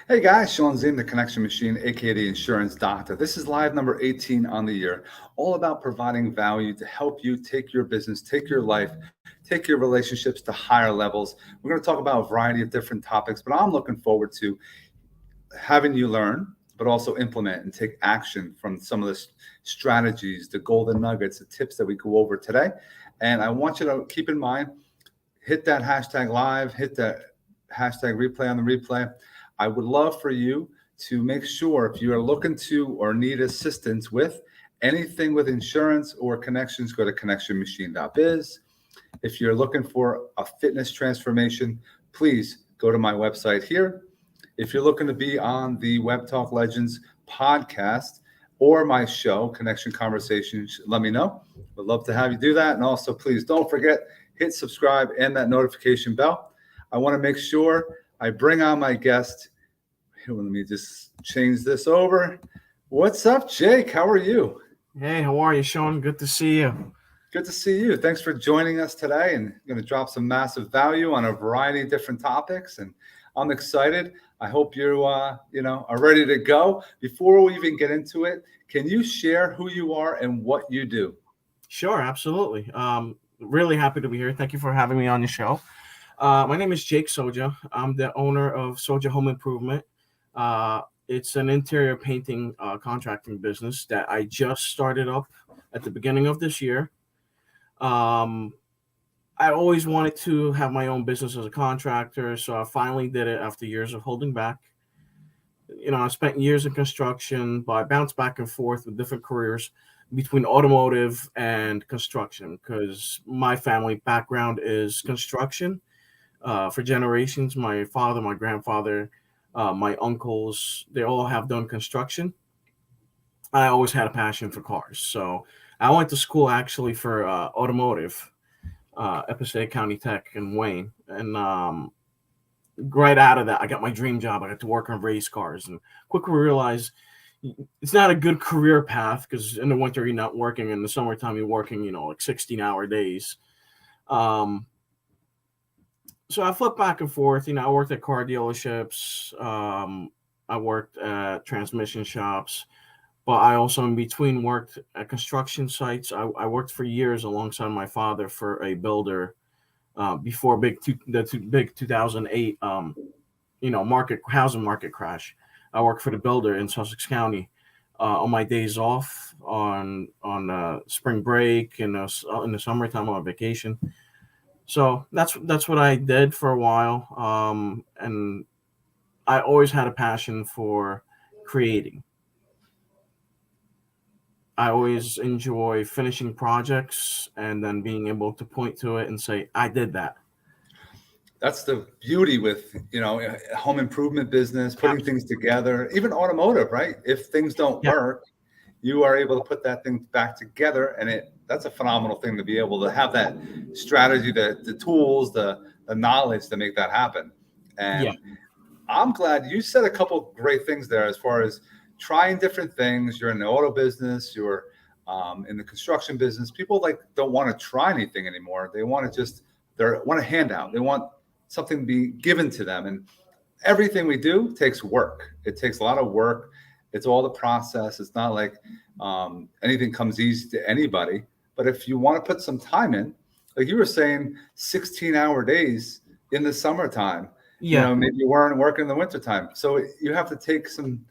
Hey guys, Shawn Ziem, the Connection Machine, aka the Insurance Doctor. This is live number 18 on the year, all about providing value to help you take your business, take your life, take your relationships to higher levels. We're going to talk about a variety of different topics, but I'm looking forward to having you learn, but also implement and take action from some of the strategies, the golden nuggets, the tips that we go over today. And I want you to keep in mind, hit that hashtag live, hit that hashtag replay on the replay. I would love for you to make sure if you are looking to or need assistance with anything with insurance or connections, go to connectionmachine.biz. If you're looking for a fitness transformation, please go to my website here. If you're looking to be on the Web Talk Legends podcast or my show, Connection Conversations, let me know. Would love to have you do that. And also, please don't forget, hit subscribe and that notification bell. I want to make sure I bring on my guest. Here, let me just change this over. What's up, Jake? How are you? Hey, how are you, Shawn? Good to see you. Good to see you. Thanks for joining us today, and I'm going to drop some massive value on a variety of different topics, and I'm excited. I hope you are ready to go. Before we even get into it, can you share who you are and what you do? Sure, absolutely. Really happy to be here. Thank you for having me on your show. My name is Jakub Soja. I'm the owner of Soja Home Improvement. It's an interior painting contracting business that I just started up at the beginning of this year. I always wanted to have my own business as a contractor, so I finally did it after years of holding back. I spent years in construction, but I bounced back and forth with different careers between automotive and construction because my family background is construction. For generations, my father, my grandfather, my uncles, they all have done construction. I always had a passion for cars, so I went to school actually for automotive, Episode County Tech in Wayne, and right out of that, I got my dream job. I got to work on race cars, and quickly realized it's not a good career path because in the winter you're not working, in the summertime you're working, like 16-hour days. So I flipped back and forth. I worked at car dealerships. I worked at transmission shops, but I also in between worked at construction sites. I worked for years alongside my father for a builder before the big 2008 housing market crash. I worked for the builder in Sussex County on my days off, on spring break, and in the summertime on vacation. So that's what I did for a while, and I always had a passion for creating. I always enjoy finishing projects and then being able to point to it and say, I did that. That's the beauty with, home improvement business, putting things together, even automotive, right? If things don't work, you are able to put that thing back together, and that's a phenomenal thing to be able to have that strategy, the tools, the knowledge to make that happen. And I'm glad you said a couple great things there as far as trying different things. You're in the auto business, you're in the construction business. People don't want to try anything anymore. They want to want a handout. They want something to be given to them. And everything we do takes work. It takes a lot of work. It's all the process. It's not like anything comes easy to anybody. But if you want to put some time in, like you were saying, 16-hour days in the summertime, maybe you weren't working in the wintertime. So you have to take some,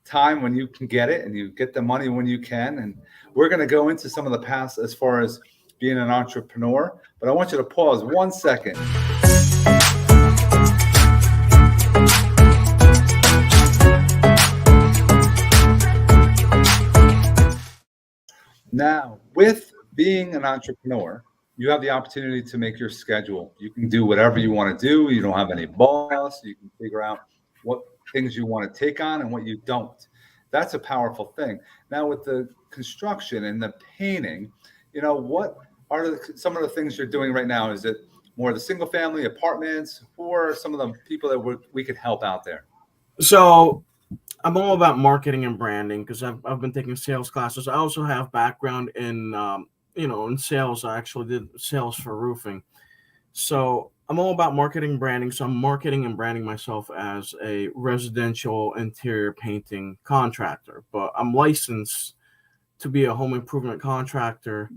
time when you can get it, and you get the money when you can. And we're going to go into some of the past as far as being an entrepreneur. But I want you to pause 1 second. Now, with being an entrepreneur, you have the opportunity to make your schedule. You can do whatever you want to do. You don't have any boss. You can figure out what things you want to take on and what you don't. That's a powerful thing. Now, with the construction and the painting, what are some of the things you're doing right now? Is it more the single family apartments, or some of the people that we could help out there? So I'm all about marketing and branding because I've been taking sales classes. I also have background in in sales. I actually did sales for roofing. So I'm all about marketing and branding, so I'm marketing and branding myself as a residential interior painting contractor, but I'm licensed to be a home improvement contractor,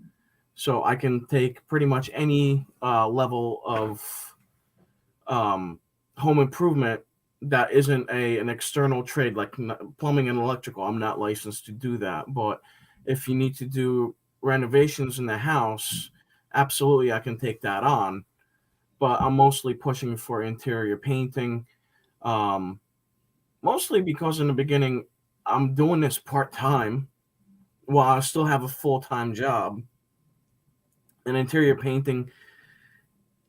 so I can take pretty much any level of um, home improvement that isn't an external trade like plumbing and electrical. I'm not licensed to do that, but if you need to do renovations in the house, absolutely I can take that on. But I'm mostly pushing for interior painting, um, mostly because in the beginning I'm doing this part time while I still have a full time job. And interior painting,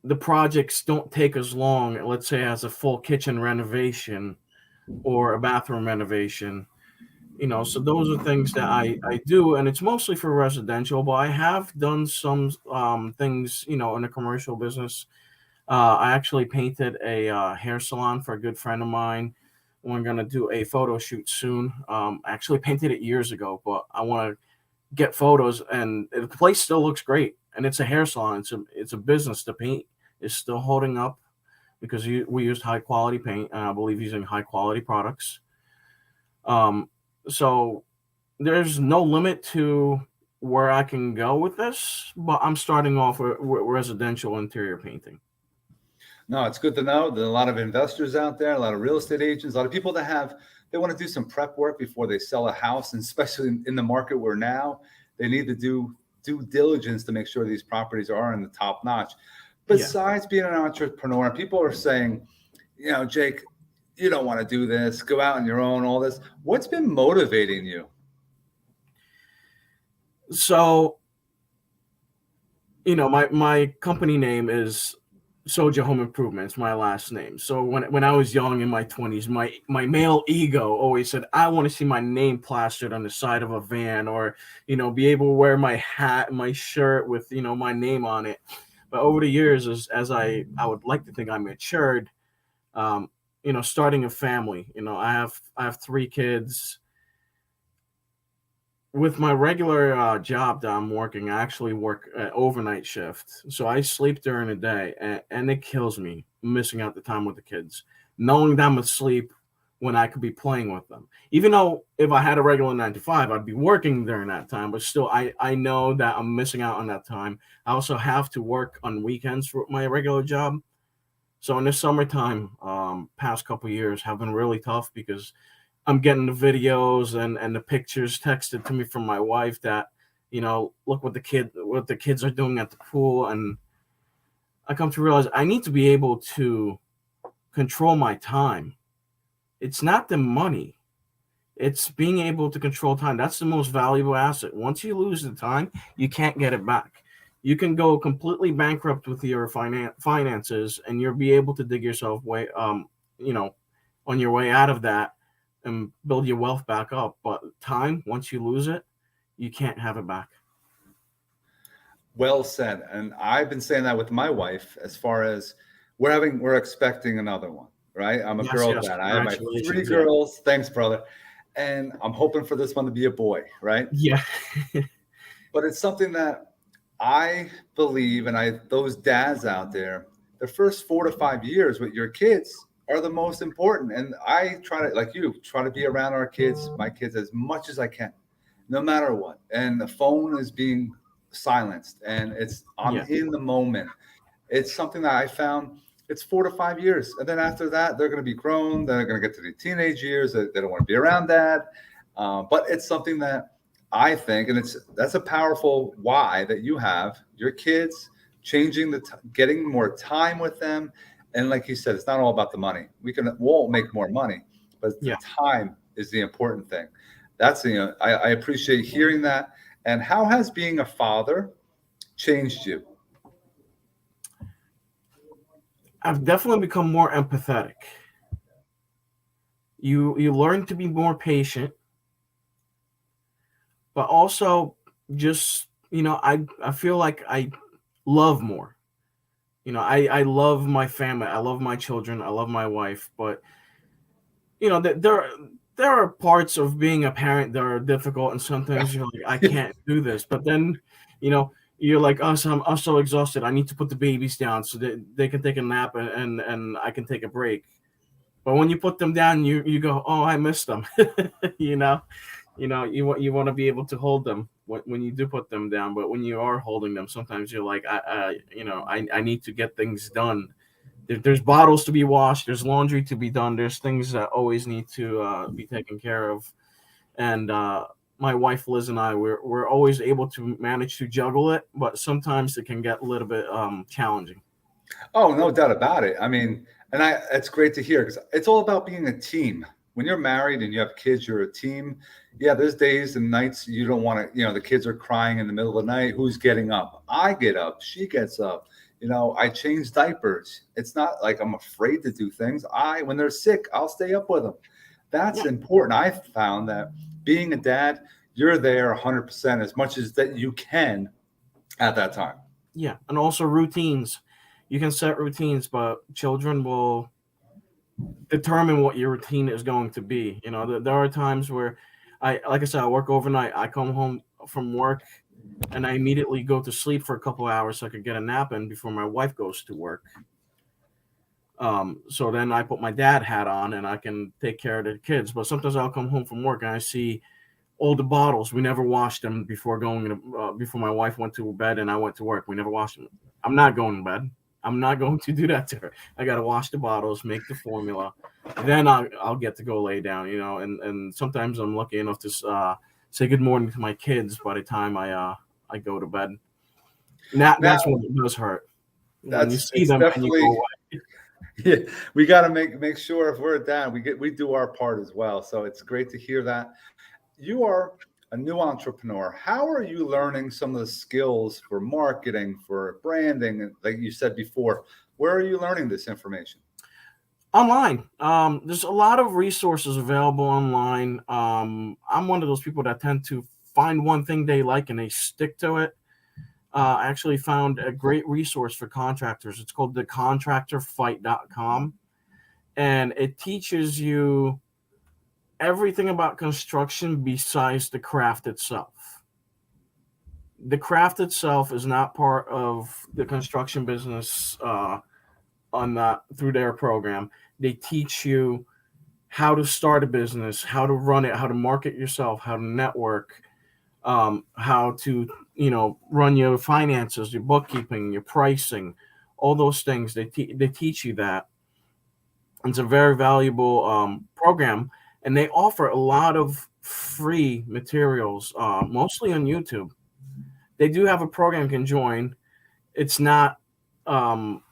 the projects don't take as long, let's say, as a full kitchen renovation or a bathroom renovation. So those are things that I do, and it's mostly for residential, but I have done some things, in a commercial business. I actually painted a hair salon for a good friend of mine. We're going to do a photo shoot soon. I actually painted it years ago, but I want to get photos, and the place still looks great. And it's a hair salon. It's a business. The paint is still holding up because we used high quality paint, and I believe using high quality products. Um, so there's no limit to where I can go with this, but I'm starting off with residential interior painting. No, it's good to know. There are a lot of investors out there, a lot of real estate agents, a lot of people that they want to do some prep work before they sell a house. And especially in the market we're now, they need to do due diligence to make sure these properties are in the top notch. Yeah. Besides being an entrepreneur, people are saying, Jake, you don't want to do this, go out on your own, all this. What's been motivating you? So, my company name is Soja Home Improvement. It's my last name. So when I was young in my 20s, my male ego always said, I want to see my name plastered on the side of a van, or, be able to wear my hat, my shirt with, my name on it. But over the years, as I would like to think I matured, um, starting a family, I have 3 kids. With my regular job that I'm working, I actually work overnight shift, so I sleep during the day, and it kills me missing out the time with the kids, knowing that I'm asleep when I could be playing with them. Even though if I had a regular 9 to 5, I'd be working during that time, but still, I know that I'm missing out on that time. I also have to work on weekends for my regular job, so in the summertime, past couple years have been really tough because I'm getting the videos and the pictures texted to me from my wife that, look what the kids are doing at the pool. And I come to realize I need to be able to control my time. It's not the money. It's being able to control time. That's the most valuable asset. Once you lose the time, you can't get it back. You can go completely bankrupt with your finances, and you'll be able to dig yourself you know, on your way out of that and build your wealth back up. But time, once you lose it, you can't have it back. Well said. And I've been saying that with my wife as far as we're expecting another one, right? I'm a Yes, girl yes. dad. I have my 3 Congratulations. Yeah. girls. Thanks, brother. And I'm hoping for this one to be a boy, right? Yeah. But it's something that I believe, and those dads out there, the first 4 to 5 years with your kids are the most important. And I try to, like you, try to be around my kids as much as I can, no matter what. And the phone is being silenced, and I'm Yeah. in the moment. It's something that I found. It's 4 to 5 years, and then after that, they're going to be grown. They're going to get to the teenage years. They don't want to be around dad. But it's something that I think, and that's a powerful why that you have your kids changing getting more time with them. And like you said, it's not all about the money. We'll make more money, but the Yeah. time is the important thing. I appreciate hearing that. And how has being a father changed you? I've definitely become more empathetic. You learn to be more patient, but also just, I feel like I love more. I love my family. I love my children. I love my wife, but there are parts of being a parent that are difficult, and sometimes you're like, I can't do this. But then, you know, you're like us. I'm so exhausted. I need to put the babies down so that they can take a nap and I can take a break. But when you put them down, you go, oh, I missed them. you know, you want to be able to hold them when you do put them down. But when you are holding them, sometimes you're like, I need to get things done. There's bottles to be washed. There's laundry to be done. There's things that always need to be taken care of. And my wife Liz and I, we're always able to manage to juggle it, but sometimes it can get a little bit challenging. Oh, no doubt about it. I mean, and it's great to hear because it's all about being a team. When you're married and you have kids, you're a team. Yeah, there's days and nights you don't want to, the kids are crying in the middle of the night. Who's getting up? I get up. She gets up. I change diapers. It's not like I'm afraid to do things. When they're sick, I'll stay up with them. That's Yeah, important. I found that being a dad, you're there 100% as much as that you can at that time. yeah, and also routines. You can set routines, but children will determine what your routine is going to be. There are times where like I said, I work overnight. I come home from work and I immediately go to sleep for a couple of hours so I could get a nap in before my wife goes to work. So then I put my dad hat on and I can take care of the kids. But sometimes I'll come home from work and I see all the bottles. We never washed them before my wife went to bed and I went to work. We never washed them. I'm not going to bed. I'm not going to do that to her. I got to wash the bottles, make the formula, then I'll get to go lay down. And sometimes I'm lucky enough to say good morning to my kids by the time I go to bed. And that's Now, when it does hurt when you that's see it's them and you go definitely away. yeah, we got to make sure if we're down, we do our part as well. So it's great to hear that. You are a new entrepreneur. How are you learning some of the skills for marketing, for branding, like you said before? Where are you learning this information? Online. There's a lot of resources available online. I'm one of those people that tend to find one thing they like and they stick to it. I actually found a great resource for contractors. It's called thecontractorfight.com, and it teaches you everything about construction besides the craft itself. The craft itself is not part of the construction business on that through their program. They teach you how to start a business, how to run it, how to market yourself, how to network, how to run your finances, your bookkeeping, your pricing, all those things. They teach you that. It's a very valuable program, and they offer a lot of free materials, mostly on YouTube. They do have a program you can join. It's not um,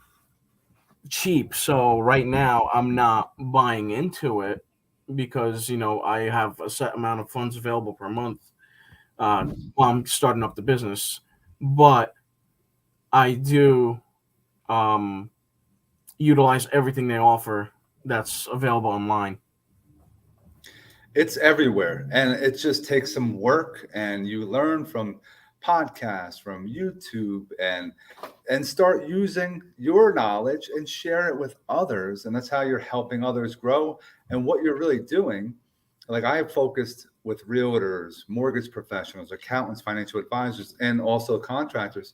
cheap, so right now I'm not buying into it because I have a set amount of funds available per month while I'm starting up the business. But I do um, utilize everything they offer that's available online. It's everywhere, and it just takes some work, and you learn from podcasts, from YouTube, and start using your knowledge and share it with others, and that's how you're helping others grow. And what you're really doing, like I have focused with realtors, mortgage professionals, accountants, financial advisors, and also contractors,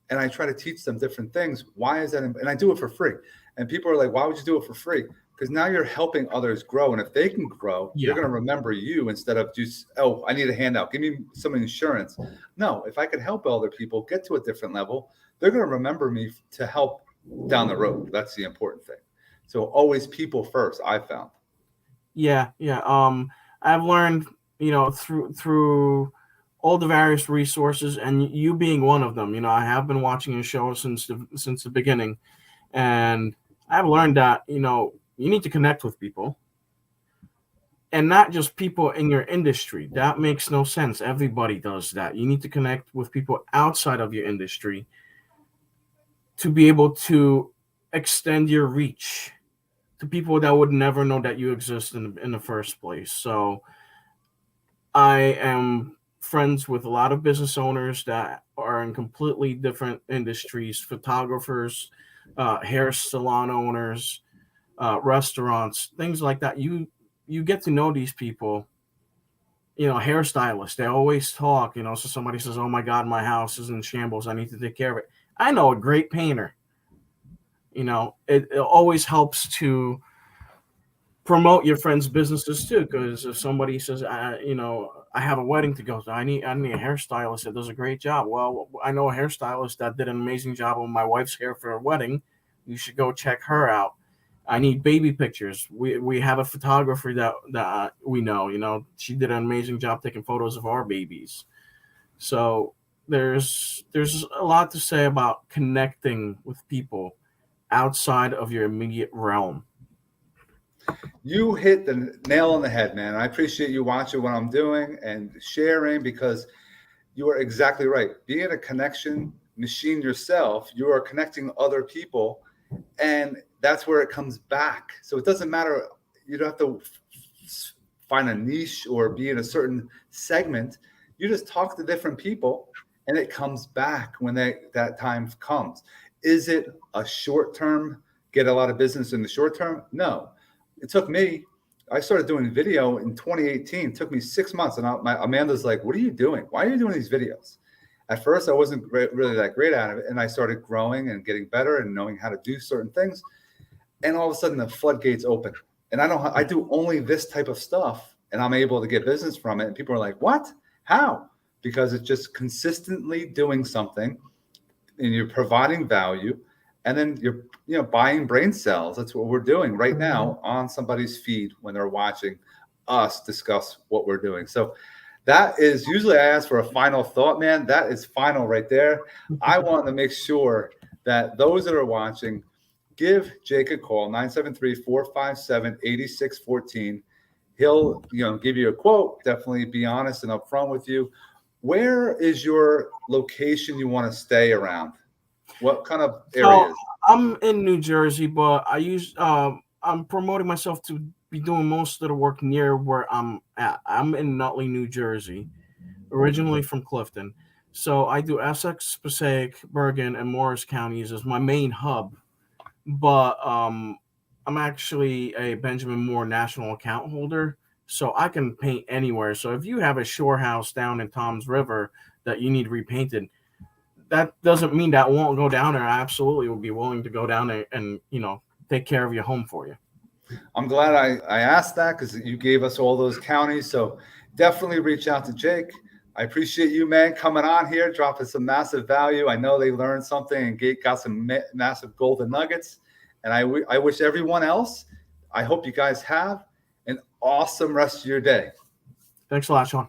and I try to teach them different things. Why is that? And I do it for free. And people are like, why would you do it for free? Because now you're helping others grow. And if they can grow, they're Yeah, going to remember you instead of just, oh, I need a handout. Give me some insurance. No, if I can help other people get to a different level, they're going to remember me to help down the road. That's the important thing. So always people first, I found. yeah, yeah. I've learned, through all the various resources, and you being one of them. I have been watching your show since the beginning, and I've learned that you need to connect with people, and not just people in your industry. That makes no sense. Everybody does that. You need to connect with people outside of your industry to be able to extend your reach to people that would never know that you exist in the first place. So I am friends with a lot of business owners that are in completely different industries, photographers, hair salon owners, restaurants, things like that. You get to know these people hairstylists, they always talk, so somebody says, oh my God, my house is in shambles, I need to take care of it. I know a great painter. It always helps to promote your friends' businesses too, because if somebody says, I have a wedding to go to, I need a hairstylist that does a great job. Well, I know a hairstylist that did an amazing job on my wife's hair for a wedding. You should go check her out. I need baby pictures. We have a photographer that we know. She did an amazing job taking photos of our babies. So there's a lot to say about connecting with people outside of your immediate realm. You hit the nail on the head, man. I appreciate you watching what I'm doing and sharing, because you are exactly right. Being a connection machine yourself, you are connecting other people, and that's where it comes back. So it doesn't matter. You don't have to find a niche or be in a certain segment. You just talk to different people, and it comes back when that time comes. Is it a short term, get a lot of business in the short term? No. It took me, I started doing video in 2018. It took me 6 months. And Amanda's like, what are you doing? Why are you doing these videos? At first, I wasn't really that great at it. And I started growing and getting better and knowing how to do certain things. And all of a sudden, the floodgates open. And I do only this type of stuff. And I'm able to get business from it. And people are like, what? How? Because it's just consistently doing something, and you're providing value. And then you're buying brain cells. That's what we're doing right now on somebody's feed when they're watching us discuss what we're doing. So that is, usually I ask for a final thought, man. That is final right there. I want to make sure that those that are watching, give Jake a call, 973-457-8614. He'll give you a quote, definitely be honest and upfront with you. Where is your location you want to stay around? What kind of areas? So I'm in New Jersey, but I'm promoting myself to be doing most of the work near where I'm at. I'm in Nutley, New Jersey, originally from Clifton. So I do Essex, Passaic, Bergen, and Morris counties as my main hub. But I'm actually a Benjamin Moore national account holder, so I can paint anywhere. So if you have a shore house down in Tom's River that you need repainted, that doesn't mean that won't go down there. I absolutely will be willing to go down there and take care of your home for you. I'm glad I asked that, because you gave us all those counties. So definitely reach out to Jake. I appreciate you, man, coming on here, dropping some massive value. I know they learned something and got some massive golden nuggets. And I wish everyone else, I hope you guys have an awesome rest of your day. Thanks a lot, Shawn.